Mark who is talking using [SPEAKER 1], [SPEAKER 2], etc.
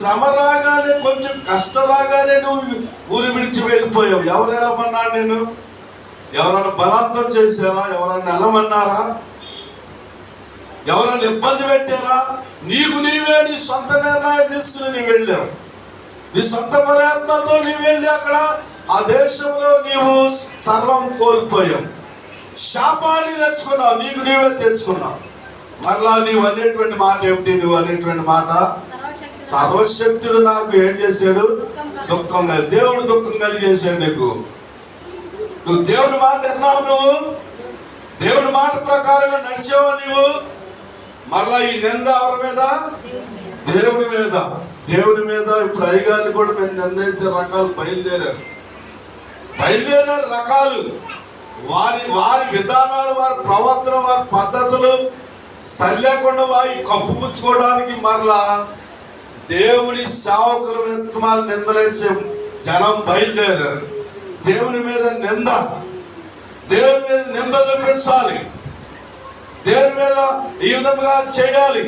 [SPEAKER 1] శ్రమ రాగానే, కొంచెం కష్టం రాగానే నువ్వు ఊరి విడిచి వెళ్ళిపోయావు. ఎవరు వెళ్ళమన్నాడు నేను? ఎవరైనా బలవంతం చేశారా? ఎవరైనా వెళ్ళమన్నారా? ఎవరైనా ఇబ్బంది పెట్టారా? నీకు నీవే నీ సొంత నిర్ణయం తీసుకుని నీవు వెళ్ళావు. నీ సొంత ప్రయత్నంతో నీవు వెళ్ళి అక్కడ ఆ దేశంలో నీవు సర్వం కోల్పోయావు. శాపాన్ని తెచ్చుకున్నావు, నీకు నీవే తెచ్చుకున్నావు. మరలా నీవు అనేటువంటి మాట ఏమిటి? నువ్వు అనేటువంటి మాట, సర్వశక్తుడు నాకు ఏం చేశాడు? దుఃఖం కలిగి. దేవుడు దుఃఖం కలిగి చేశాడు నీకు. నువ్వు దేవుడి మాట విన్నావు, నువ్వు దేవుడి మాట ప్రకారంగా నడిచావా నీవు? మరలా ఈ నింద ఎవరి మీద? దేవుడి మీద. దేవుడి మీద. ఇప్పుడు అయ్యగారిని కూడా మేము నిందేసే రకాలు బయలుదేరారు రకాలు. వారి వారి విధానాలు, వారి ప్రవర్తన, వారి పద్ధతులు సరి లేకుండా వారి కప్పుపుచ్చుకోవడానికి మరలా దేవుని సేవకుల మీద నిందలేసే జనం బయలుదేరారు. దేవుని మీద నింద, దేవుని మీద నింద చూపించాలి, దేవుని మీద ఈ విధంగా చేయాలి.